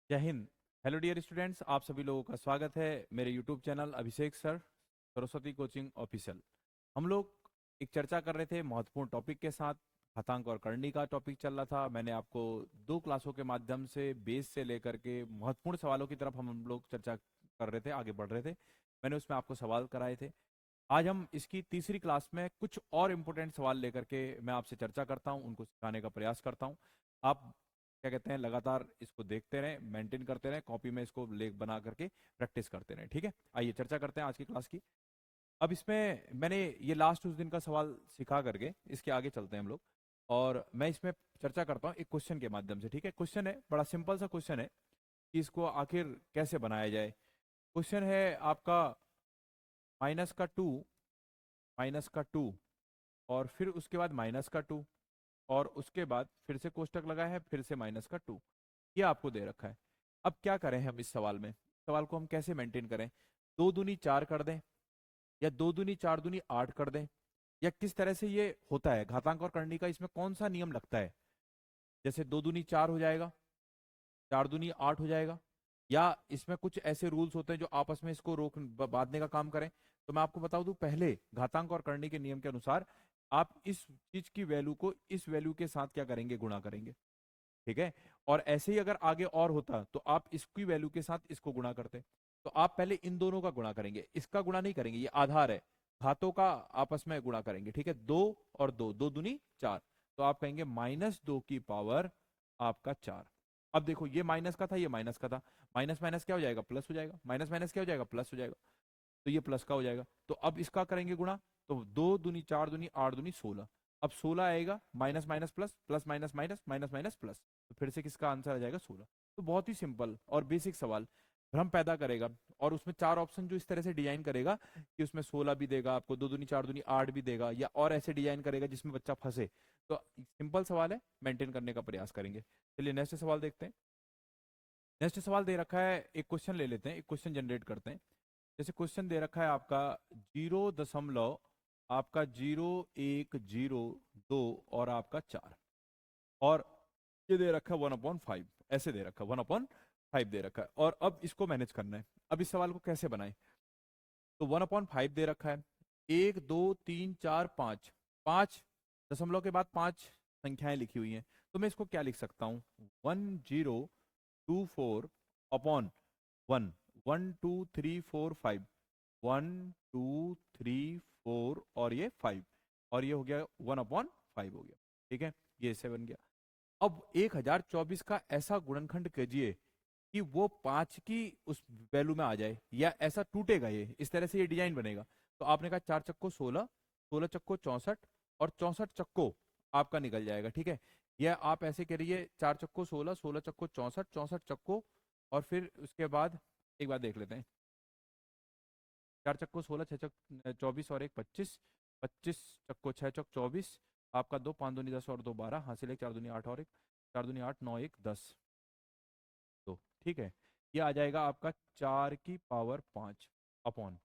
जय Hind. Hello dear students, आप सभी लोगों का स्वागत है मेरे यूट्यूब चैनल अभिषेक सर सरस्वती कोचिंग ऑफिशियल। हम लोग एक चर्चा कर रहे थे महत्वपूर्ण टॉपिक के साथ। घातांक और करनी का टॉपिक चल रहा था। मैंने आपको दो क्लासों के माध्यम से बेस से लेकर के महत्वपूर्ण सवालों की तरफ हम लोग चर्चा कर रहे थे, आगे बढ़ रहे थे। मैंने उसमें आपको सवाल कराए थे। आज हम इसकी तीसरी क्लास में कुछ और इम्पोर्टेंट सवाल लेकर के मैं आपसे चर्चा करता हूं, उनको सिखाने का प्रयास करता हूं। आप क्या कहते हैं, लगातार इसको देखते रहें, मेंटेन करते रहें, कॉपी में इसको लेख बना करके प्रैक्टिस करते रहें। ठीक है, आइए चर्चा करते हैं आज की क्लास की। अब इसमें मैंने ये लास्ट उस दिन का सवाल सिखा करके इसके आगे चलते हैं हम लोग, और मैं इसमें चर्चा करता हूँ एक क्वेश्चन के माध्यम से। ठीक है, क्वेश्चन है, बड़ा सिंपल सा क्वेश्चन है कि इसको आखिर कैसे बनाया जाए। क्वेश्चन है आपका -2, -2 और फिर उसके बाद -2 और उसके बाद फिर से कोष्टक लगाया है, फिर से -2। ये आपको दे रखा है। अब क्या करें हम इस सवाल में, सवाल को हम कैसे मेंटेन करें? 2 दूनी 4 कर दें, या 2 दूनी 4 दूनी 8 कर दें, या किस तरह से ये होता है घातांक और करनी का, इसमें कौन सा नियम लगता है? जैसे 2 दूनी 4 हो जाएगा, 4 दूनी 8 हो जाएगा, या इसमें कुछ ऐसे रूल्स होते हैं जो आपस में इसको रोक बांधने का काम करें? तो मैं आपको बता दूं, पहले घातांक और करनी के नियम के अनुसार आप इस चीज की वैल्यू को इस वैल्यू के साथ क्या करेंगे, गुणा करेंगे। ठीक है, और ऐसे ही अगर आगे और होता तो आप इसकी वैल्यू के साथ इसको गुणा करते। तो आप पहले इन दोनों का गुणा करेंगे, इसका गुणा नहीं करेंगे, ये आधार है, घातों का आपस में गुणा करेंगे। ठीक है, 2 और 2, 2 दूनी 4, तो आप कहेंगे -2 की पावर आपका 4। अब देखो, ये माइनस का था, ये माइनस का था, माइनस माइनस क्या हो जाएगा, प्लस हो जाएगा, माइनस माइनस क्या हो जाएगा, प्लस हो जाएगा, तो ये प्लस का हो जाएगा। तो अब इसका करेंगे गुणा, तो 2 दूनी 4 दूनी 8 दूनी 16। अब 16 आएगा, minus minus plus, plus minus minus, minus minus plus, तो फिर से किसका आंसर आ जाएगा, 16। तो बहुत ही सिंपल और बेसिक सवाल, भ्रम पैदा करेगा। और उसमें 4 ऑप्शन जो इस तरह से डिजाइन करेगा कि उसमें 16 भी देगा आपको, 2 दूनी 4 दूनी 8 भी देगा, या और ऐसे डिजाइन करेगा जिसमें बच्चा फंसे। तो सिंपल सवाल है, मेंटेन करने का प्रयास करेंगे। चलिए नेक्स्ट सवाल देखते हैं। नेक्स्ट सवाल दे रखा है, एक क्वेश्चन ले लेते हैं, एक क्वेश्चन जनरेट करते हैं। जैसे क्वेश्चन दे रखा है आपका 0 आपका 0, 1, 0, 2 और आपका 4, और ये दे रखा है 1/5, ऐसे दे रखा है 1/5 दे रखा है, और अब इसको मैनेज करना है। अब इस सवाल को कैसे बनाएं? तो 1/5 दे रखा है, 1, 2, 3, 4, 5, 5 दशमलव के बाद 5 संख्याएं लिखी हुई हैं। तो मैं इसको क्या लिख सकता हूँ, 1024 अपॉन 1, 1, 2, 3, 4, 5, 1, 2, 3, 4 और ये 5, और ये हो गया 1/5 हो गया। ठीक है, ये ऐसे बन गया। अब 1024 का ऐसा गुणनखंड कीजिए कि वो 5 की उस वैल्यू में आ जाए, या ऐसा टूटेगा, ये इस तरह से ये डिजाइन बनेगा। तो आपने कहा 4 चक्को 16, 16 चक्को 64, और 64 चक्को आपका निकल जाएगा। ठीक है, यह आप ऐसे करिए, 4 चक्को 16, 16 चक्को 64, 64 चक्को, और फिर उसके बाद एक बार देख लेते हैं, 4 चक्को 16, 6 चक 24 और 1 25, 25 चक्को 6 चक 24, आपका 2, 5 दूनी 10 और 2 12, हासिल 1, 4 दूनी 8 और 1, 4 दूनी 8, 9 1 10। तो ठीक है, ये आ जाएगा आपका 4 की पावर 5 अपॉन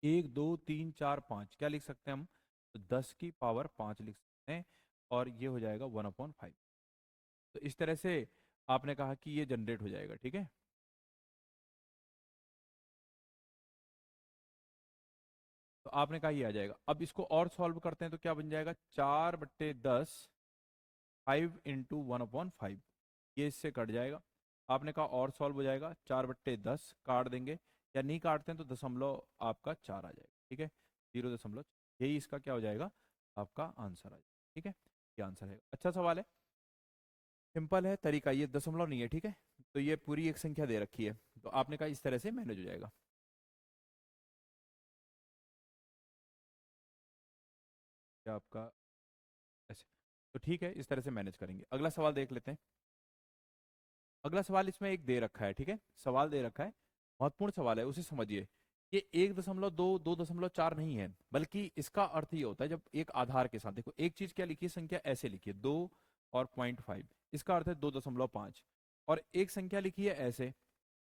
1, 2, 3, 4, 5, क्या लिख सकते हैं हम, तो 10 की पावर 5 लिख सकते हैं, और ये हो जाएगा 1/5। तो इस तरह से आपने कहा कि ये जनरेट हो जाएगा। ठीक है, तो आपने कहा ये आ जाएगा। अब इसको और सॉल्व करते हैं तो क्या बन जाएगा, 4/10, 5 × 1/5, ये इससे कट जाएगा। आपने कहा और सॉल्व हो जाएगा, 4/10 काट देंगे, या नहीं काटते हैं तो दशमलव आपका 4 आ जाएगा। ठीक है, 0, यही इसका क्या हो जाएगा, आपका आंसर आ जाएगा। ठीक है, ये आंसर है। अच्छा सवाल है, सिंपल है तरीका, ये दशमलव नहीं है। ठीक है, तो ये पूरी एक संख्या दे रखी है, तो आपने कहा इस तरह से मैनेज हो जाएगा। क्या आपका ऐसे, तो ठीक है, इस तरह से मैनेज करेंगे। अगला सवाल देख लेते हैं। अगला सवाल इसमें एक दे रखा है, ठीक है, सवाल दे रखा है, महत्वपूर्ण सवाल है, उसे समझिए। ये 1.2, 2.4 नहीं है, बल्कि इसका अर्थ ये होता है जब एक आधार के साथ, देखो एक चीज क्या लिखी है, संख्या ऐसे लिखी है 2 और 0.5, इसका अर्थ है 2.5, और एक संख्या लिखी है ऐसे,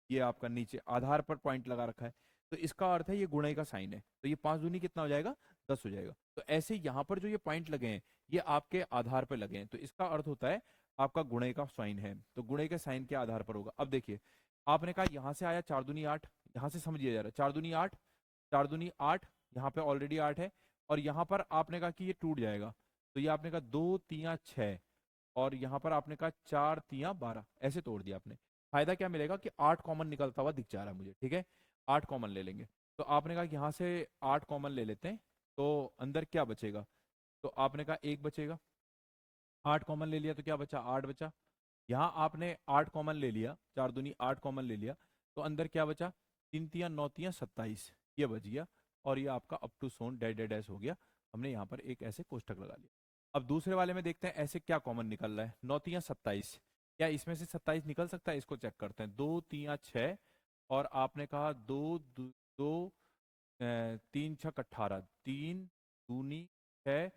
ये आपका नीचे आधार पर पॉइंट लगा रखा है, तो इसका अर्थ है ये गुणे का साइन है, तो ये 5 दूनी कितना हो जाएगा, 10 हो जाएगा। तो ऐसे यहाँ पर जो ये पॉइंट लगे हैं, ये आपके आधार पे लगे हैं, तो इसका अर्थ होता है आपका गुणे का साइन है, तो गुणे के साइन के आधार पर होगा। अब देखिए, आपने कहा यहां से आया 4 दूनी 8, यहां से समझिए जा रहा है 4 दूनी 8, 4 दूनी 8, यहाँ पे ऑलरेडी 8 है, और यहाँ पर आपने कहा कि ये टूट जाएगा, तो ये आपने कहा 2 तिया 6, और यहाँ पर आपने कहा 4 तिया 12, ऐसे तोड़ दिया आपने। फायदा क्या मिलेगा कि 8 कॉमन निकलता हुआ दिख जा रहा है मुझे, ठीक है, 8 कॉमन ले लेंगे। तो आपने कहा यहाँ से 8 कॉमन ले लेते हैं, तो अंदर क्या बचेगा, तो आपने कहा 1 बचेगा, 8 कॉमन ले लिया तो क्या बचा, 8 बचा। यहाँ आपने 8 कॉमन ले लिया, 4 दूनी 8 कॉमन ले लिया, तो अंदर क्या बचा, 3 तिया 9 तिया 27, ये बच गया, और ये आपका up to so on dash dash dash हो गया। हमने यहाँ पर एक ऐसे कोष्टक लगा लिया। अब दूसरे वाले में देखते हैं ऐसे क्या कॉमन निकल रहा है, 9 तिया 27, क्या इसमें से 27 निकल सकता है, इसको चेक करते हैं। 2 तिया 6, और आपने कहा 2 2 3 छक 18, 3 दूनी 6,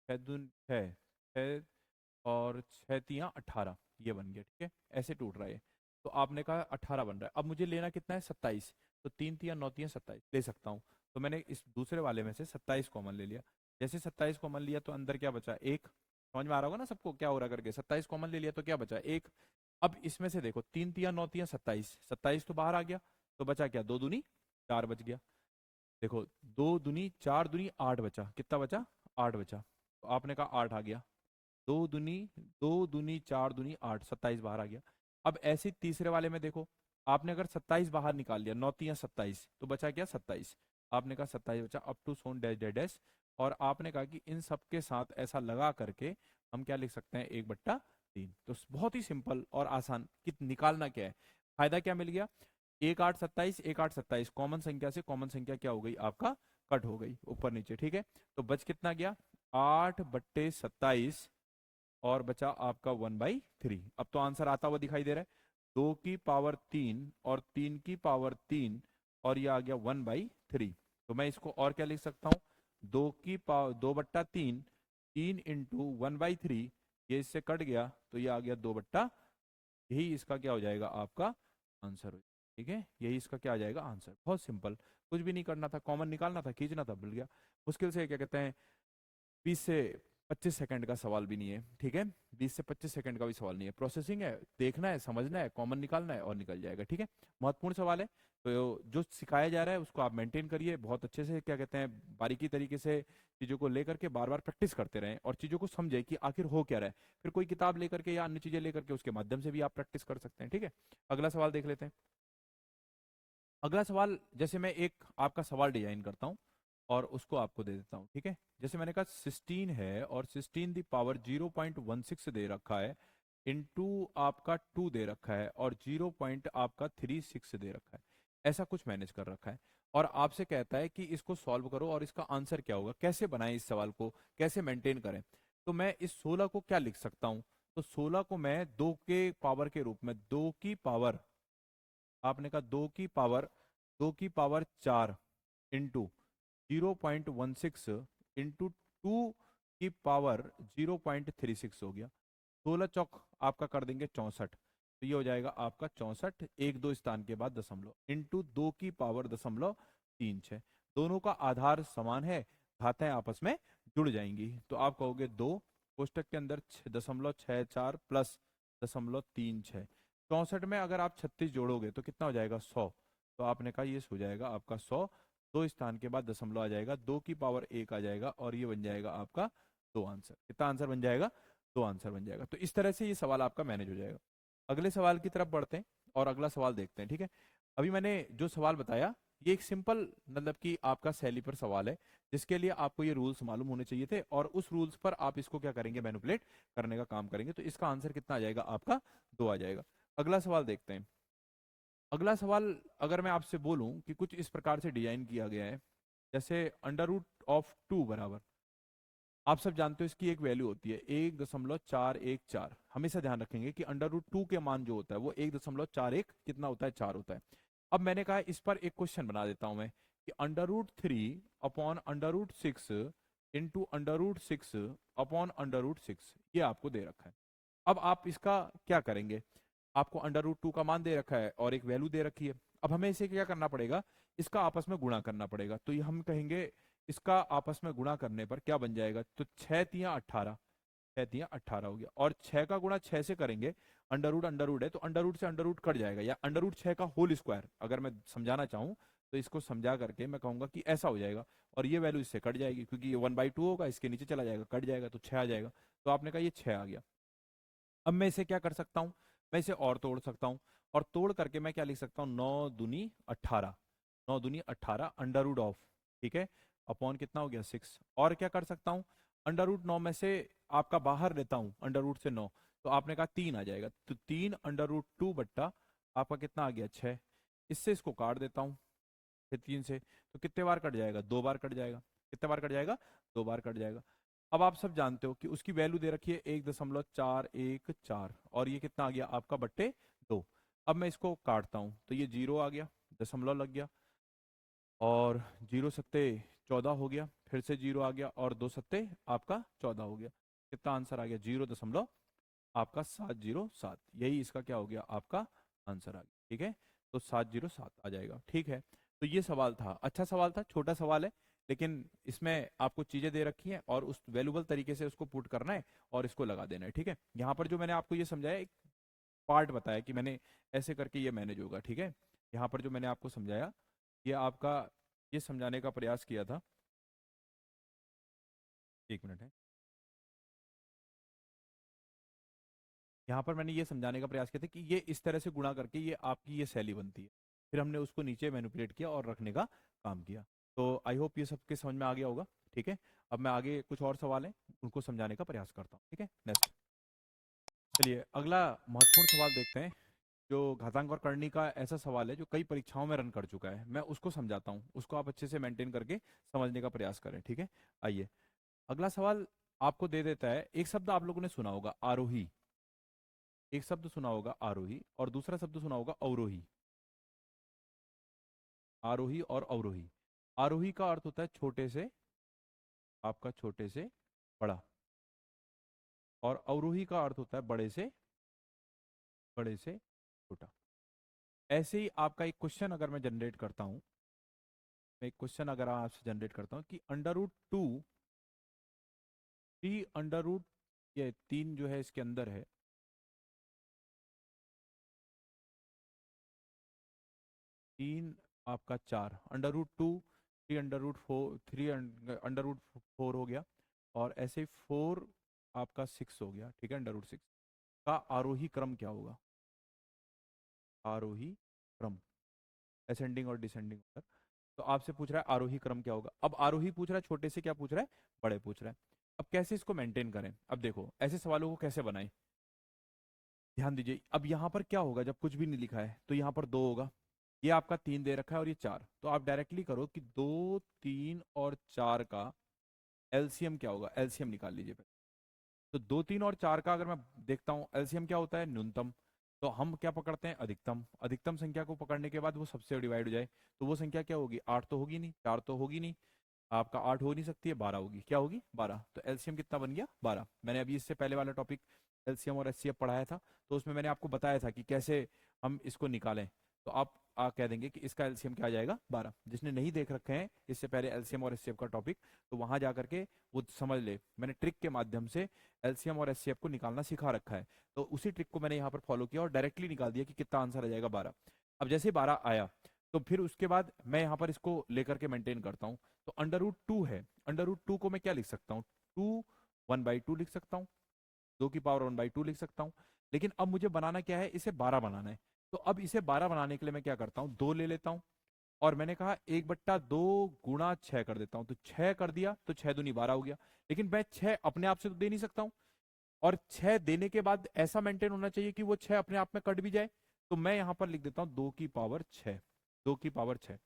6 दूनी 6, 6 और 6 तिया 18, ये बन गया, ठीक है, ऐसे टूट रहा है। तो आपने कहा 18 बन रहा है, अब मुझे लेना कितना है, 27, तो 3 तिया 9 तिया 27 ले सकता हूँ। तो मैंने इस दूसरे वाले में से 27 कॉमन ले लिया। जैसे 27 कॉमन लिया तो अंदर क्या बचा, 1। समझ में आ रहा होगा ना सबको क्या हो रहा करके, 27 कॉमन ले लिया तो क्या बचा, 1। अब इसमें से देखो 3 तिया 9 तिया 27, 27 तो बाहर आ गया, तो बचा क्या, 2 दूनी 4 बच गया। देखो 2 दूनी 4 दूनी 8 बचा, कितना बचा, 8 बचा, तो आपने कहा 8 आ गया। 2 दूनी 4 दूनी 8, 27 बाहर आ गया। अब ऐसे ही तीसरे वाले में देखो, आपने अगर 27 बाहर निकाल लिया, 9 तिया 27, तो बचा क्या, 27। आपने कहा 27 बचा, up to so on dash dash dash, और आपने कहा कि इन सब के साथ ऐसा लगा करके हम क्या लिख सकते हैं, 1/3। तो बहुत ही सिंपल और आसान कि निकालना क्या है, फायदा क्या मिल गया, 1 8 27, 1 8 27, कॉमन संख्या से कॉमन संख्या क्या हो गई आपका, कट हो गई ऊपर नीचे, ठीक है। तो बच कितना गया, 8/27, और बचा आपका 1/3। अब तो आंसर आता हुआ दिखाई दे रहा है, 2 की पावर 3 और 3 की पावर 3, और ये आ गया 1/3। तो मैं इसको और क्या लिख सकता हूँ, 2/3, 3 इंटू 1/3, ये इससे कट गया, तो ये आ गया 2/, यही इसका क्या हो जाएगा आपका आंसर हो, ठीक है, यही इसका क्या आ जाएगा आंसर। बहुत सिंपल, कुछ भी नहीं करना था, कॉमन निकालना था, खींचना था, भूल गया। मुश्किल से क्या कहते हैं 20 से 25 सेकंड का सवाल भी नहीं है, ठीक है, 20 से 25 सेकंड का भी सवाल नहीं है, प्रोसेसिंग है, देखना है, समझना है, कॉमन निकालना है और निकल जाएगा, ठीक है। महत्वपूर्ण सवाल है, तो जो सिखाया जा रहा है उसको आप मेंटेन करिए बहुत अच्छे से, क्या कहते हैं बारीकी तरीके से चीज़ों को लेकर के बार बार प्रैक्टिस करते रहें, और चीज़ों को समझे कि आखिर हो क्या रहा है। फिर कोई किताब लेकर के या अन्य चीज़ें लेकर के उसके माध्यम से भी आप प्रैक्टिस कर सकते हैं, ठीक है। अगला सवाल देख लेते हैं। अगला सवाल, जैसे मैं एक आपका सवाल डिजाइन करता हूँ और उसको आपको दे देता हूँ, ठीक है। जैसे मैंने कहा 16 है, और 16 दी पावर 0.16 दे रखा है, इनटू आपका 2 दे रखा है, और 0 पॉइंट आपका 36 दे रखा है, ऐसा कुछ मैनेज कर रखा है, और आपसे कहता है कि इसको सॉल्व करो और इसका आंसर क्या होगा, कैसे बनाएं इस सवाल को, कैसे मेंटेन करें। तो मैं इस 16 को क्या लिख सकता हूँ, तो 16 को मैं 2 के पावर के रूप में, 2 की पावर, आपने कहा 2 की पावर 4 इंटू 0.16 इंटू 2 की पावर 0.36 हो गया। 16 चौक आपका कर देंगे 64, तो ये हो जाएगा आपका 64, 1 2 स्थान के बाद दशमलव, इंटू 2 की पावर 0.36। दोनों का आधार समान है, घातें आपस में जुड़ जाएंगी, तो आप कहोगे 2 कोष्टक के अंदर 0.64 प्लस 0.36, 64 में अगर आप 36 जोड़ोगे तो कितना हो जाएगा, 100। तो आपने कहा ये हो जाएगा आपका 100, 2 स्थान के बाद दशमलव आ जाएगा, 2 की पावर 1 आ जाएगा, और ये बन जाएगा आपका 2 आंसर। कितना आंसर बन जाएगा, 2 आंसर बन जाएगा। तो इस तरह से ये सवाल आपका मैनेज हो जाएगा। अगले सवाल की तरफ बढ़ते हैं और अगला सवाल देखते हैं, ठीक है। अभी मैंने जो सवाल बताया ये एक सिंपल मतलब कि आपका सैली पर सवाल है, जिसके लिए आपको ये रूल्स मालूम होने चाहिए थे, और उस रूल्स पर आप इसको क्या करेंगे, मैनिपुलेट करने का काम करेंगे। तो इसका आंसर कितना आ जाएगा आपका, 2 आ जाएगा। अगला सवाल देखते हैं। अगला सवाल, अगर मैं आपसे बोलूं कि कुछ इस प्रकार से डिजाइन किया गया है, जैसे √2 बराबर, आप सब जानते हो इसकी एक वैल्यू होती है 1.414। हमेशा ध्यान रखेंगे कि √2 के मान जो होता है वो 1.41 कितना होता है, 4 होता है। अब मैंने कहा इस पर एक क्वेश्चन बना देता हूं मैं, कि √3 अपॉन √6 इंटू √6 अपॉन √6, ये आपको दे रखा है। अब आप इसका क्या करेंगे, आपको √2 का मान दे रखा है और एक वैल्यू दे रखी है। अब हमें इसे क्या करना पड़ेगा, इसका आपस में गुणा करना पड़ेगा। तो ये हम कहेंगे इसका आपस में गुणा करने पर क्या बन जाएगा, तो 6 तिया 18, 6 तिया 18 हो गया। और 6 का गुणा 6 से करेंगे, अंडर रूट है तो अंडर रूट से अंडर रूट कट जाएगा, या अंडर रूट 6 का होल स्क्वायर अगर मैं समझाना चाहूँ तो इसको समझा करके मैं कहूंगा कि ऐसा हो जाएगा। और ये वैल्यू इससे कट जाएगी क्योंकि ये 1/2 होगा, इसके नीचे चला जाएगा, कट जाएगा तो 6 आ जाएगा। तो आपने कहा ये 6 आ गया। अब मैं इसे क्या कर सकता हूँ, मैं इसे और तोड़ सकता हूँ, और तोड़ करके मैं क्या लिख सकता हूँ, 9 दूनी 18, 9 दूनी 18 अंडर रूट ऑफ, ठीक है, अपॉन कितना हो गया 6। और क्या कर सकता हूँ, अंडर रूट 9 में से आपका बाहर लेता हूँ अंडर रूट से 9, तो आपने कहा 3 आ जाएगा, तो 3 अंडर रूट 2 बट्टा आपका कितना आ गया 6। इससे इसको काट देता हूँ, फिर 3 से, तो कितने बार कट जाएगा, 2 बार कट जाएगा। कितने बार कट जाएगा, 2 बार कट जाएगा। अब आप सब जानते हो कि उसकी वैल्यू दे रखी है 1.414, और ये कितना आ गया आपका बट्टे 2। अब मैं इसको काटता हूँ तो ये 0 आ गया, दशमलव लग गया, और 0 सत्ते 14 हो गया, फिर से 0 आ गया, और 2 सत्ते आपका 14 हो गया। कितना आंसर आ गया, 0 आपका 707। यही इसका क्या हो गया, आपका आंसर आ गया, ठीक है। तो 707 आ जाएगा, ठीक है। तो ये सवाल था, अच्छा सवाल था, छोटा सवाल है, लेकिन इसमें आपको चीजें दे रखी हैं और उस वैल्यूबल तरीके से उसको पुट करना है और इसको लगा देना है, ठीक है। यहाँ पर जो मैंने आपको ये समझाया, एक पार्ट बताया कि मैंने ऐसे करके ये मैनेज होगा, ठीक है। यहाँ पर जो मैंने आपको समझाया, ये आपका, ये समझाने का प्रयास किया था, एक मिनट है, यहाँ पर मैंने ये समझाने का प्रयास किया था कि ये इस तरह से गुणा करके ये आपकी ये शैली बनती है, फिर हमने उसको नीचे मैनिपुलेट किया और रखने का काम किया। तो आई होप ये सबके समझ में आ गया होगा, ठीक है। अब मैं आगे कुछ और सवाल हैं उनको समझाने का प्रयास करता हूँ, ठीक है। नेक्स्ट, चलिए अगला महत्वपूर्ण सवाल देखते हैं, जो घातांक और करनी का ऐसा सवाल है जो कई परीक्षाओं में रन कर चुका है। मैं उसको समझाता हूँ, उसको आप अच्छे से मेंटेन करके समझने का प्रयास करें, ठीक है। आइए, अगला सवाल आपको दे देता है, एक शब्द आप लोगों ने सुना होगा आरोही, एक शब्द सुना होगा आरोही, और दूसरा शब्द सुना होगा अवरोही। आरोही और अवरोही। आरोही का अर्थ होता है छोटे से, आपका छोटे से बड़ा, और अवरोही का अर्थ होता है बड़े से, बड़े से छोटा। ऐसे ही आपका एक क्वेश्चन अगर मैं जनरेट करता हूं, मैं एक क्वेश्चन अगर आपसे जनरेट करता हूं कि अंडर रूट 2 3 अंडर रूट, ये 3 जो है इसके अंदर है, 3 आपका 4 under root 2, 3 under root 4, 3 under root 4 हो गया, और ऐसे ही 4 आपका 6 हो गया, ठीक है, अंडर रूट 6 का आरोही क्रम क्या होगा, आरोही क्रम, असेंडिंग और डिसेंडिंग ऑर्डर। तो आपसे पूछ रहा है आरोही क्रम क्या होगा। अब आरोही पूछ रहा है, छोटे से क्या पूछ रहा है, बड़े पूछ रहा है। अब कैसे इसको मेंटेन करें, अब देखो ऐसे सवालों को कैसे बनाएं, ध्यान दीजिए। अब यहाँ पर क्या होगा, जब कुछ भी नहीं लिखा है तो यहाँ पर 2 होगा, ये आपका 3 दे रखा है और ये 4, तो आप डायरेक्टली करो कि 2, 3 और 4 का एलसीएम क्या होगा, एलसीएम निकाल लीजिए पहले। तो 2, 3 और 4 का अगर मैं देखता हूँ एलसीएम क्या होता है, न्यूनतम। तो हम क्या पकड़ते हैं, अधिकतम। अधिकतम संख्या को पकड़ने के बाद वो सबसे डिवाइड हो जाए, तो वो संख्या क्या होगी, 8 तो होगी नहीं, 4 तो होगी नहीं, आपका 8 हो नहीं सकती है, 12 होगी, क्या होगी 12। तो एलसीएम कितना बन गया, 12। मैंने अभी इससे पहले वाला टॉपिक एलसीएम और एचसीएफ पढ़ाया था, तो उसमें मैंने आपको बताया था कि कैसे हम इसको निकालें। तो आप कह देंगे कि इसका एलसीएम क्या आ जाएगा, 12। जिसने नहीं देख रखे हैं इससे पहले एलसीएम और एचसीएफ का टॉपिक, तो वहां जा करके वो समझ ले, मैंने ट्रिक के माध्यम से एलसीएम और एचसीएफ को निकालना सिखा रखा है। तो उसी ट्रिक को मैंने यहाँ पर फॉलो किया और डायरेक्टली निकाल दिया कि कितना आंसर आ जाएगा, 12। अब जैसे 12 आया, तो फिर उसके बाद मैं यहाँ पर इसको लेकर के मेंटेन करता हूँ। तो अंडर रूट 2 है, अंडर रूट 2 को मैं क्या लिख सकता हूँ, 2 1/2 लिख सकता हूँ, 2 की पावर 1/2 लिख सकता हूँ। लेकिन अब मुझे बनाना क्या है, इसे 12 बनाना है। तो अब इसे 12 बनाने के लिए मैं क्या करता हूँ, 2 ले लेता हूँ, और मैंने कहा 1/2 गुणा 6 कर देता हूँ, तो 6 कर दिया, तो 6 दूनी 12 हो गया। लेकिन मैं 6 अपने आप से तो दे नहीं सकता हूँ, और 6 देने के बाद ऐसा मेंटेन होना चाहिए कि वो 6 अपने आप में कट भी जाए। तो मैं यहाँ पर लिख देता हूँ 2 की पावर 6, 2 की पावर 6,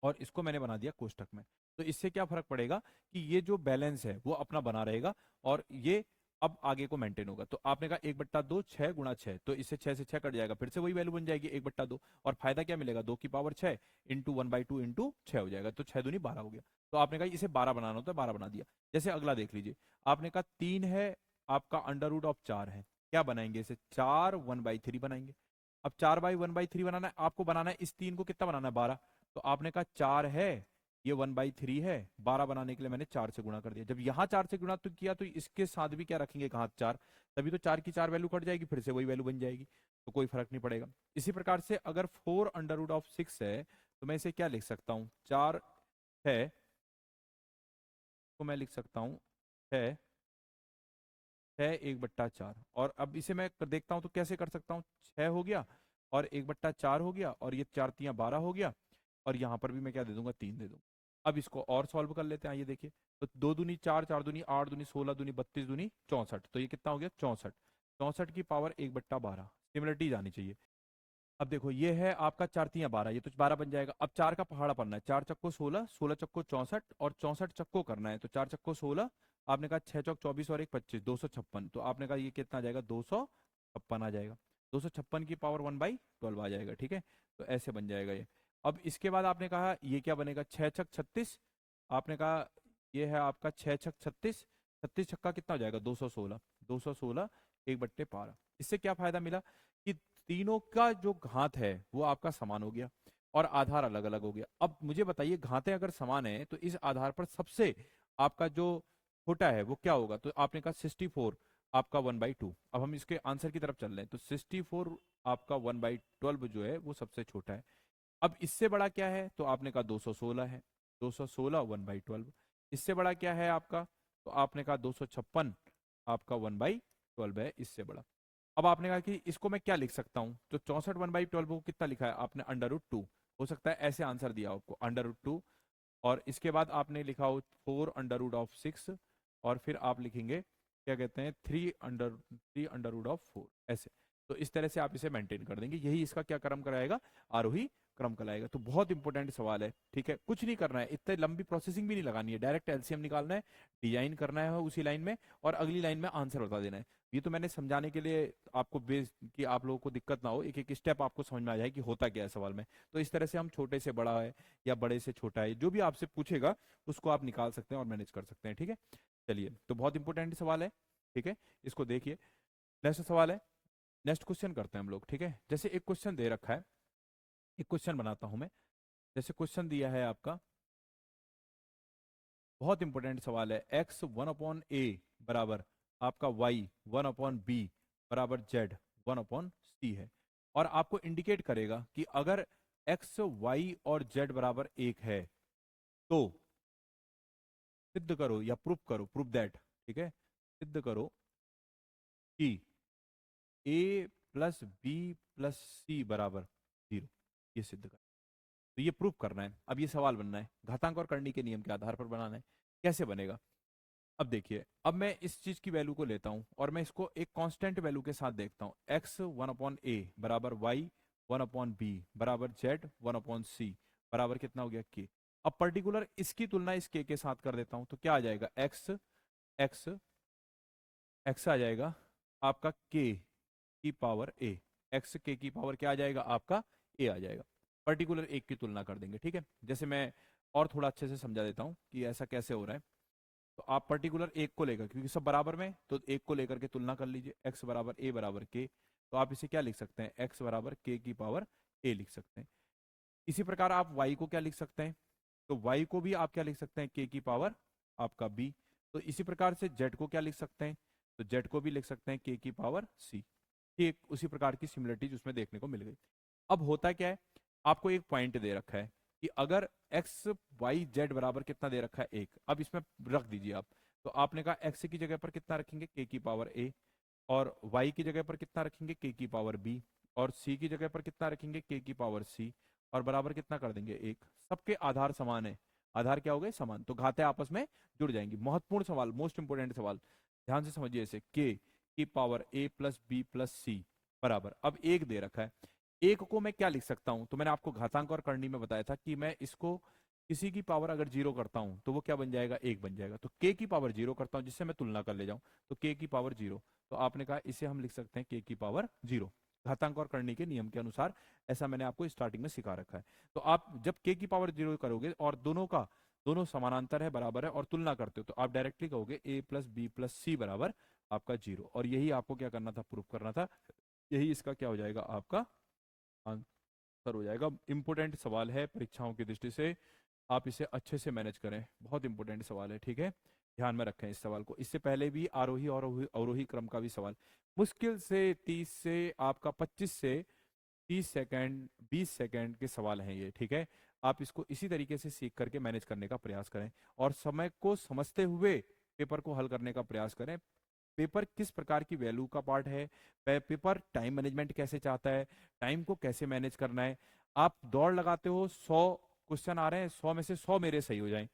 और इसको मैंने बना दिया कोष्टक में। तो इससे क्या फर्क पड़ेगा कि ये जो बैलेंस है वो अपना बना रहेगा, और ये अब आगे को मेंटेन होगा। तो आपने कहा 1/2 6 गुणा 6, तो इससे 6 से 6 कट जाएगा, फिर से वही वैल्यू बन जाएगी 1/2, और फायदा क्या मिलेगा, 2 की पावर 6 इंटू 1/2 इंटू 6 हो जाएगा, तो 6 दूनी 12 हो गया। तो आपने कहा इसे 12 बनाना होता है, 12 बना दिया। जैसे अगला देख लीजिए, आपने कहा 3 है, आपका अंडर रूट ऑफ 4 है, क्या बनाएंगे इसे, 4 1/3 बनाएंगे। अब 4/1/3 बनाना है आपको, बनाना है इस 3 को कितना बनाना है, 12। तो आपने कहा 4 है, ये 1/3 है, 12 बनाने के लिए मैंने 4 से गुणा कर दिया। जब यहाँ 4 से गुणा तो किया तो इसके साथ भी क्या रखेंगे, घात 4, तभी तो 4 की 4 वैल्यू कट जाएगी, फिर से वही वैल्यू बन जाएगी, तो कोई फर्क नहीं पड़ेगा। इसी प्रकार से अगर 4√6 है तो मैं इसे क्या लिख सकता हूँ, 4 है तो मैं लिख सकता हूँ 6 6 1/4। और अब इसे मैं देखता हूँ तो कैसे कर सकता हूँ, 6 हो गया और 1/4 हो गया और ये 4 3 12 हो गया, और यहाँ पर भी मैं क्या दे दूंगा, 3 दे दूंगा। अब इसको और सॉल्व कर लेते हैं, ये देखिए, तो 2 दूनी 4, 4 दूनी 8, दूनी 16, दूनी 32, दूनी 64, तो ये कितना हो गया 64। 64 की पावर 1/12, सिमिलरिटी जानी चाहिए। अब देखो ये है आपका 4 3 12, ये तो 12 बन जाएगा। अब 4 का पहाड़ा पड़ना है, 4 चक्को 16, 16 चक्को 64 और 64 चक्को करना है, तो 4 चक्को 16, आपने कहा 6 चौक 24 और 1 25, 256, तो आपने कहा ये कितना आ जाएगा, 256 आ जाएगा। 256 की पावर 1/12 आ जाएगा, ठीक है, तो ऐसे बन जाएगा ये। अब इसके बाद आपने कहा ये क्या बनेगा, 6 छक 36, आपने कहा ये है आपका 6 छक 36, 36 छक्का कितना हो जाएगा, 216, 216 1/12। इससे क्या फायदा मिला कि तीनों का जो घात है वो आपका समान हो गया और आधार अलग अलग हो गया। अब मुझे बताइए, घातें अगर समान है तो इस आधार पर सबसे आपका जो छोटा है वो क्या होगा, तो आपने कहा 64 आपका 1/2। अब हम इसके आंसर की तरफ चल रहे हैं, तो 64 आपका 1/12 जो है वो सबसे छोटा है। अब इससे बड़ा क्या है, तो आपने कहा 216 है, 216 1/12। इससे बड़ा क्या है आपका, तो आपने कहा 256 आपका 1/12 है, इससे बड़ा। अब आपने कहा कि इसको मैं क्या लिख सकता हूँ, तो 64 1/12 को कितना लिखा है आपने, √2। हो सकता है ऐसे आंसर दिया हो आपको, √2, और इसके बाद आपने लिखा हो 4√6, और फिर आप लिखेंगे क्या कहते हैं 3√4 ऐसे। तो इस तरह से आप इसे मेंटेन कर देंगे, यही इसका क्या क्रम कराएगा, आरोही क्रम कराएगा। तो बहुत इंपॉर्टेंट सवाल है, ठीक है, कुछ नहीं करना है, इतने लंबी प्रोसेसिंग भी नहीं लगानी है, डायरेक्ट एलसीएम निकालना है, डिजाइन करना है उसी लाइन में, और अगली लाइन में आंसर बता देना है। ये तो मैंने समझाने के लिए आपको बेस कि आप लोगों को दिक्कत ना हो, एक एक स्टेप आपको समझ में आ जाए कि होता क्या है सवाल में। तो इस तरह से हम छोटे से बड़ा है या बड़े से छोटा है, जो भी आपसे पूछेगा उसको आप निकाल सकते हैं और मैनेज कर सकते हैं, ठीक है। चलिए, तो बहुत इंपॉर्टेंट सवाल है, ठीक है, इसको देखिए। नेक्स्ट सवाल है, नेक्स्ट क्वेश्चन करते हैं हम लोग, ठीक है। जैसे एक क्वेश्चन दे रखा है, एक क्वेश्चन बनाता हूं मैं। जैसे क्वेश्चन दिया है आपका, बहुत इंपॉर्टेंट सवाल है, x1/a बराबर आपका y1/b बराबर z1/c है, और आपको इंडिकेट करेगा कि अगर x y और z बराबर 1 है तो सिद्ध करो या प्रूफ करो, प्रूफ दैट, ठीक है, सिद्ध करो कि a plus B plus C बराबर 0, ये सिद्ध कर, तो ये प्रूफ करना है। अब ये सवाल बनना है, घातांक और करनी के नियम के आधार पर बनाना है। कैसे बनेगा, अब देखिए, अब मैं इस चीज की वैल्यू को लेता हूं और मैं इसको एक कांस्टेंट वैल्यू के साथ देखता हूं, x1/a बराबर y1/b बराबर z1/c बराबर कितना हो गया k। अब पर्टिकुलर इसकी तुलना इस k के साथ कर देता हूं, तो क्या आ जाएगा, x x आ जाएगा आपका k की पावर a, x k की पावर क्या आ जाएगा आपका a आ जाएगा। पर्टिकुलर एक की तुलना कर देंगे, ठीक है। जैसे मैं और थोड़ा अच्छे से समझा देता हूं कि ऐसा कैसे हो रहा है, तो आप पर्टिकुलर एक को लेकर, क्योंकि सब बराबर में, तो एक को लेकर के तुलना कर लीजिए, x बराबर a बराबर k, तो आप इसे क्या लिख सकते हैं, x बराबर k की पावर a लिख सकते हैं। इसी प्रकार आप y को क्या लिख सकते हैं, तो y को भी आप क्या लिख सकते हैं, k की पावर आपका b। तो इसी प्रकार से z को क्या लिख सकते हैं, तो z को भी लिख सकते हैं k की पावर c। ठीक उसी प्रकार की सिमिलरिटीज उसमें देखने को मिल गई। अब होता क्या है, आपको एक पॉइंट दे रखा है कि अगर x y z बराबर कितना दे रखा है, 1, अब इसमें रख दीजिए आप, तो आपने कहा x की जगह पर कितना रखेंगे, k की पावर a, और y की जगह पर कितना रखेंगे, k की पावर b, और c की जगह पर कितना रखेंगे, k की पावर c, और बराबर कितना कर देंगे 1। सबके आधार समान है, आधार क्या हो गए, समान, तो घातें आपस में जुड़ जाएंगी। महत्वपूर्ण सवाल, मोस्ट इंपोर्टेंट सवाल, ध्यान से समझिए इसे, k की power a plus B plus C बराबर, अब 1 दे रखा है, 1 को मैं क्या लिख सकता हूं, तो मैंने आपको घातांक और करनी में बताया था कि मैं इसको किसी की पावर अगर 0 करता हूं तो वो क्या बन जाएगा, 1 बन जाएगा। तो k की पावर 0 करता हूं जिससे मैं तुलना कर ले जाऊं, तो k की पावर 0, तो आपने कहा इसे हम लिख सकते हैं k की पावर 0, घातांक और करनी के नियम के अनुसार, ऐसा मैंने आपको स्टार्टिंग में सिखा रखा है। तो आप जब k की पावर 0 करोगे और दोनों समानांतर है, बराबर है, और तुलना करते हो, तो आप डायरेक्टली कहोगे a plus B plus C बराबर आपका 0, और यही आपको क्या करना था, प्रूफ करना था। यही इसका क्या हो जाएगा, आपका आंसर हो जाएगा। इंपोर्टेंट सवाल है परीक्षाओं की दृष्टि से, आप इसे अच्छे से मैनेज करें। बहुत इंपॉर्टेंट सवाल है, ठीक है, ध्यान में रखें इस सवाल को। इससे पहले भी आरोही और अवरोही क्रम का भी सवाल, मुश्किल से 30 से आपका 25 से 30 सेकंड 20 सेकंड के सवाल हैं ये, ठीक है। आप इसको इसी तरीके से सीख करके मैनेज करने का प्रयास करें और समय को समझते हुए पेपर को हल करने का प्रयास करें। पेपर किस प्रकार की वैल्यू का पार्ट है, पेपर टाइम मैनेजमेंट कैसे चाहता है, टाइम को कैसे मैनेज करना है। आप दौड़ लगाते हो, 100 क्वेश्चन आ रहे हैं, 100 में से 100 मेरे सही हो जाएं।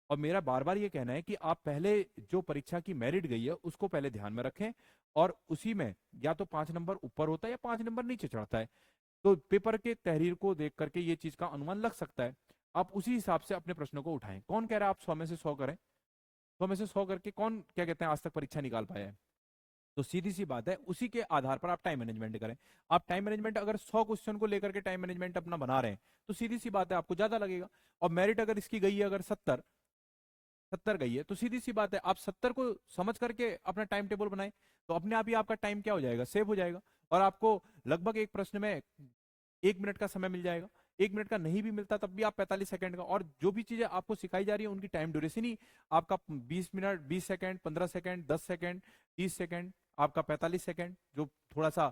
और मेरा बार बार ये कहना है कि आप पहले जो परीक्षा की मेरिट गई है उसको पहले ध्यान में रखें, और उसी में या तो 5 नंबर ऊपर होता है या 5 नंबर नीचे चढ़ता है। तो पेपर के तहरीर को देख करके ये चीज का अनुमान लग सकता है। आप उसी हिसाब से अपने प्रश्नों को उठाएं। कौन कह रहा है आप 100 में से 100 करें? 100 में से 100 करके कौन क्या कहते हैं आज तक परीक्षा निकाल पाया है? तो सीधी सी बात है, उसी के आधार पर आप टाइम मैनेजमेंट करें। आप टाइम मैनेजमेंट अगर 100 क्वेश्चन को लेकर के टाइम मैनेजमेंट अपना बना रहे हैं तो सीधी सी बात है आपको ज्यादा लगेगा। और मेरिट अगर इसकी गई है अगर 70 गई है तो सीधी सी बात है आप 70 को समझ करके अपना टाइम टेबल बनाएं, तो अपने आप ही आपका टाइम क्या हो जाएगा, सेव हो जाएगा। और आपको लगभग एक प्रश्न में 1 मिनट का समय मिल जाएगा। 1 मिनट का नहीं भी मिलता तब भी आप 45 सेकंड का, और जो भी चीजें आपको सिखाई जा रही है उनकी टाइम ड्यूरेशन ही आपका 20 minute 20 second 15 second 10 second 30 second, आपका 45 सेकंड, जो थोड़ा सा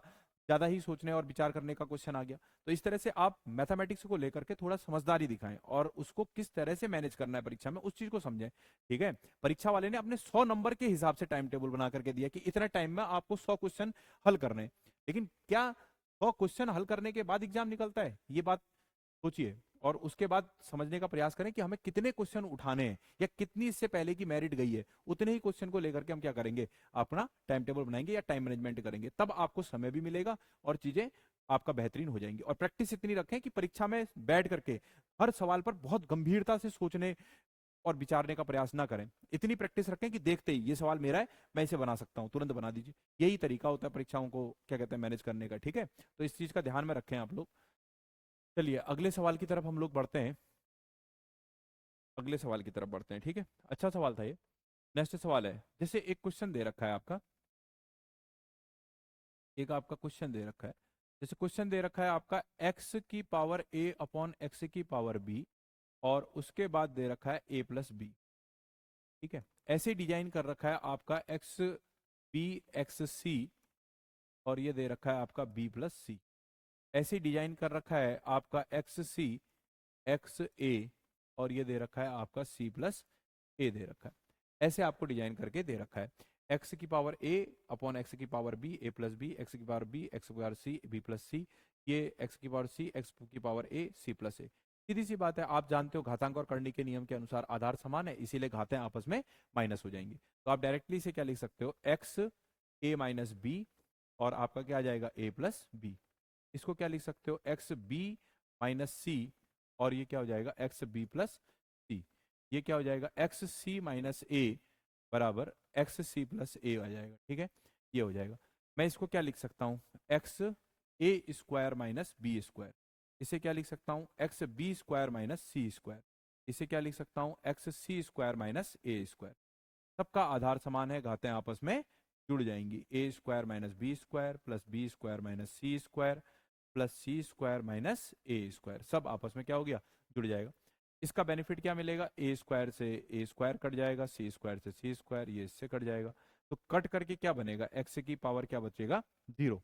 ज्यादा ही सोचने और विचार करने का क्वेश्चन आ गया। तो इस तरह से आप मैथमेटिक्स को लेकर के थोड़ा समझदारी दिखाएं और उसको किस तरह से मैनेज करना है परीक्षा में उस चीज को समझें, ठीक है। परीक्षा वाले ने अपने 100 नंबर के हिसाब से टाइम टेबल बना करके दिया कि इतना टाइम में आपको 100 क्वेश्चन हल करने हैं। लेकिन क्या 100 क्वेश्चन हल करने के बाद एग्जाम निकलता है? ये बात सोचिए, और उसके बाद समझने का प्रयास करें कि हमें कितने क्वेश्चन उठाने हैं या कितनी इससे पहले की मेरिट गई है, उतने ही क्वेश्चन को लेकर के हम क्या करेंगे, अपना टाइम टेबल बनाएंगे या टाइम मैनेजमेंट करेंगे। तब आपको समय भी मिलेगा और चीजें आपका बेहतरीन हो जाएंगी। और प्रैक्टिस इतनी रखें कि परीक्षा में बैठ करके हर सवाल पर बहुत गंभीरता से सोचने और विचारने का प्रयास ना करें। इतनी प्रैक्टिस रखें कि देखते ही ये सवाल मेरा है, मैं इसे बना सकता हूं, तुरंत बना दीजिए। यही तरीका होता है परीक्षाओं को क्या कहते हैं मैनेज करने का, ठीक है। तो इस चीज का ध्यान में रखें आप लोग। चलिए अगले सवाल की तरफ हम लोग बढ़ते हैं। अगले सवाल की तरफ बढ़ते हैं, ठीक है। अच्छा सवाल था ये। नेक्स्ट सवाल है, जैसे एक क्वेश्चन दे रखा है आपका, एक आपका क्वेश्चन दे रखा है, जैसे क्वेश्चन दे रखा है आपका x की पावर a अपॉन एक्स की पावर b, और उसके बाद दे रखा है a प्लस बी, ठीक है। ऐसे डिजाइन कर रखा है आपका एक्स बी एक्स सी, और ये दे रखा है आपका b प्लस सी। ऐसे डिजाइन कर रखा है आपका एक्स सी एक्स ए, और ये दे रखा है आपका c प्लस ए दे रखा है। ऐसे आपको डिजाइन करके दे रखा है एक्स की पावर a अपॉन एक्स की power b a plus b, x की पावर b एक्स की power c b plus c, ये एक्स की पावर c एक्स की power a c plus a. सीधी सी बात है, आप जानते हो घातांक और करनी के नियम के अनुसार आधार समान है, इसीलिए घातें आपस में माइनस हो जाएंगी। तो आप डायरेक्टली से क्या लिख सकते हो, एक्स ए माइनस बी, और आपका क्या आ जाएगा a प्लस बी। इसको क्या लिख सकते हो, एक्स बी माइनस सी, और ये क्या हो जाएगा एक्स बी प्लस सी। ये क्या हो जाएगा एक्स सी माइनस ए बराबर एक्स सी प्लस ए आ जाएगा, ठीक है। ये हो जाएगा। मैं इसको क्या लिख सकता हूँ, X A square minus B square. इसे क्या लिख सकता हूँ, X B square minus C square. इसे क्या लिख सकता हूँ, X C square minus A square. सबका आधार समान है, घातें आपस में जुड़ जाएंगी। A square minus B square plus B square minus C square plus C square minus A square, सब आपस में क्या हो गया, जुड़ जाएगा। इसका बेनिफिट क्या मिलेगा, ए स्क्वायर से ए स्क्वायर कट जाएगा, सी स्क्वायर से सी स्क्वायर, ये इससे कट जाएगा। तो कट करके क्या बनेगा, एक्स की पावर क्या बचेगा, 0,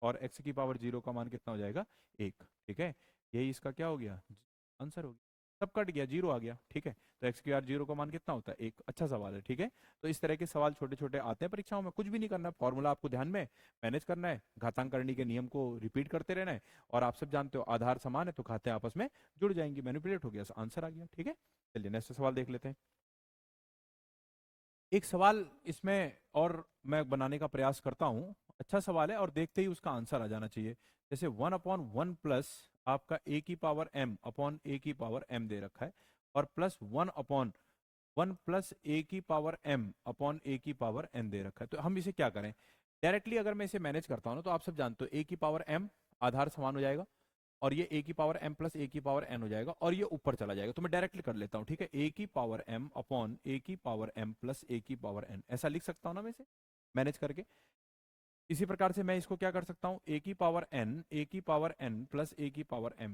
और एक्स की पावर 0 का मान कितना हो जाएगा, 1, ठीक है। यही इसका क्या हो गया, आंसर हो गया। सब कट गया, 0 आ गया, ठीक है। तो एक्स क्यू आर 0 का मान कितना होता है, 1। अच्छा सवाल है, ठीक है। तो इस तरह के सवाल छोटे छोटे आते हैं परीक्षाओं में, कुछ भी नहीं करना, फॉर्मूला आपको ध्यान में मैनेज करना है, घातांक करनी के नियम को रिपीट करते रहना है, और आप सब जानते हो आधार समान है तो खाते आपस में जुड़ जाएंगे, मैनिपुलेट हो गया, आंसर आ गया, ठीक है। चलिए नेक्स्ट सवाल देख लेते हैं। एक सवाल इसमें और मैं बनाने का प्रयास करता हूं, अच्छा सवाल है और देखते ही उसका आंसर आ जाना चाहिए। जैसे 1/1 प्लस आपका ए की पावर m अपॉन ए की पावर m दे रखा है, और प्लस 1/1 प्लस ए की पावर m अपॉन ए की पावर n दे रखा है। तो हम इसे क्या करें, डायरेक्टली अगर मैं इसे मैनेज करता हूं ना, तो आप सब जानते हो ए की पावर m आधार समान हो जाएगा, और ये ए की पावर m प्लस ए की पावर n हो जाएगा, और ये ऊपर चला जाएगा। तो मैं डायरेक्टली कर लेता हूँ, ठीक है। ए की पावर m अपॉन ए की पावर m प्लस ए की पावर n, ऐसा लिख सकता हूँ ना मैं इसे मैनेज करके। इसी प्रकार से मैं इसको क्या कर सकता हूँ, ए की पावर n, ए की पावर n प्लस ए की पावर m,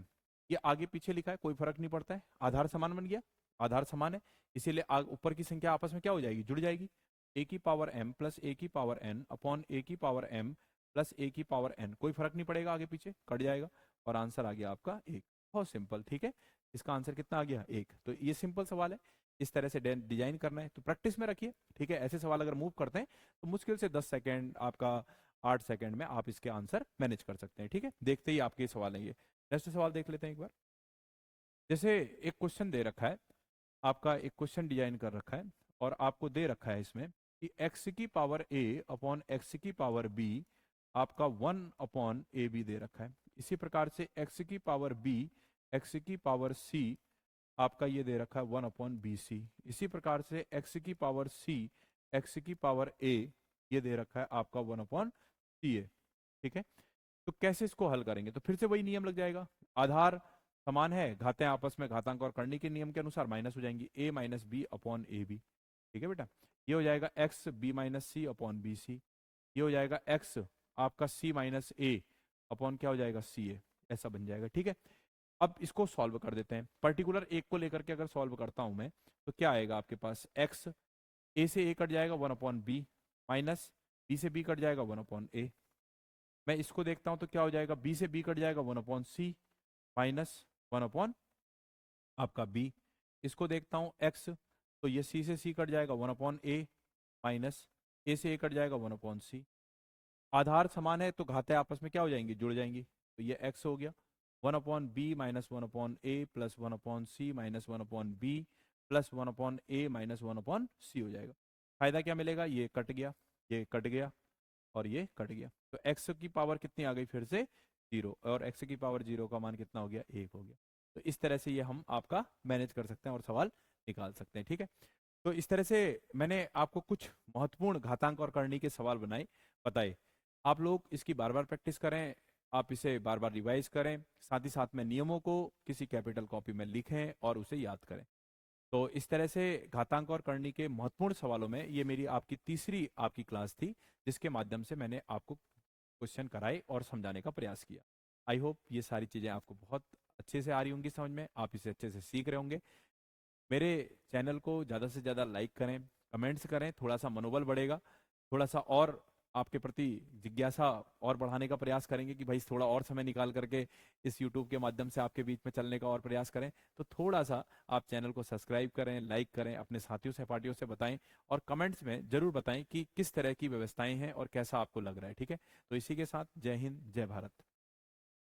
ये आगे पीछे लिखा है कोई फर्क नहीं पड़ता है, आधार समान बन गया, आधार समान है, इसीलिए ऊपर की संख्या आपस में क्या हो जाएगी, जुड़ जाएगी। ए की पावर m प्लस ए की पावर n अपॉन ए की पावर m प्लस ए की पावर n, कोई फर्क नहीं पड़ेगा, आगे पीछे कट जाएगा और आंसर आ गया आपका 1। बहुत सिंपल, ठीक है। इसका आंसर कितना आ गया, 1। तो ये सिंपल सवाल है, इस तरह से डिजाइन करना है तो प्रैक्टिस में रखिए, ठीक है। ऐसे सवाल अगर मूव करते हैं तो मुश्किल से 10 सेकेंड आपका 8 सेकेंड में आप इसके आंसर मैनेज कर सकते हैं, ठीक है। देखते ही आपके सवाल है ये। नेक्स्ट सवाल देख लेते हैं एक बार। जैसे एक क्वेश्चन दे रखा है, आपका एक क्वेश्चन डिजाइन कर रखा है और आपको दे रखा है इसमें कि x की पावर a अपॉन x की पावर b आपका 1 अपॉन ए बी दे रखा है। इसी प्रकार से x की पावर b x की पावर c आपका ये दे रखा है 1 अपॉन बी सी। इसी प्रकार से x की पावर c x की पावर a ये दे रखा है आपका 1 अपॉन सी ए, ठीक है। तो कैसे इसको हल करेंगे, तो फिर से वही नियम लग जाएगा, आधार समान है, घातें आपस में घातांक और करनी के नियम के अनुसार माइनस हो जाएंगी, a minus b upon a b, ठीक है बेटा। ये हो जाएगा x b minus c upon b c, ये हो जाएगा x आपका c माइनस ए अपॉन क्या हो जाएगा सी ए, ऐसा बन जाएगा, ठीक है। अब इसको सॉल्व कर देते हैं, पर्टिकुलर एक को लेकर के अगर सॉल्व करता हूं मैं तो क्या आएगा आपके पास, x a से a कट जाएगा 1 अपॉन बी, माइनस b से b कट जाएगा 1 अपॉन ए। मैं इसको देखता हूं तो क्या हो जाएगा, b से b कट जाएगा 1 अपॉन सी माइनस 1 अपॉन आपका b। इसको देखता हूं x, तो ये c से c कट जाएगा 1 अपॉन ए माइनस a से a कट जाएगा 1 अपॉन सी। आधार समान है तो घातें आपस में क्या हो जाएंगी, जुड़ जाएंगी, तो ये x हो गया 1 upon B minus 1 upon A plus 1 upon C minus 1 upon B plus 1 upon A minus 1 upon C हो जाएगा। फायदा क्या मिलेगा, ये कट गया, ये कट गया और ये कट गया, तो x की पावर कितनी आ गई फिर से 0, और x की पावर 0 का मान कितना हो गया, 1 हो गया। तो इस तरह से ये हम आपका मैनेज कर सकते हैं और सवाल निकाल सकते हैं, ठीक है। तो इस तरह से मैंने आपको कुछ महत्वपूर्ण घातांक और करनी के सवाल बताए। आप लोग इसकी बार बार प्रैक्टिस करें, आप इसे बार बार रिवाइज करें, साथ ही साथ में नियमों को किसी कैपिटल कॉपी में लिखें और उसे याद करें। तो इस तरह से घातांक और करनी के महत्वपूर्ण सवालों में ये मेरी आपकी तीसरी आपकी क्लास थी, जिसके माध्यम से मैंने आपको क्वेश्चन कराए और समझाने का प्रयास किया। आई होप ये सारी चीज़ें आपको बहुत अच्छे से आ रही होंगी समझ में, आप इसे अच्छे से सीख रहे होंगे। मेरे चैनल को ज़्यादा से ज़्यादा लाइक करें, कमेंट्स करें, थोड़ा सा मनोबल बढ़ेगा, थोड़ा सा और आपके प्रति जिज्ञासा और बढ़ाने का प्रयास करेंगे कि भाई थोड़ा और समय निकाल करके इस YouTube के माध्यम से आपके बीच में चलने का और प्रयास करें। तो थोड़ा सा आप चैनल को सब्सक्राइब करें, लाइक करें, अपने साथियों सहपाठियों से बताएं और कमेंट्स में जरूर बताएं कि किस तरह की व्यवस्थाएं हैं और कैसा आपको लग रहा है, ठीक है। तो इसी के साथ जय हिंद, जय भारत।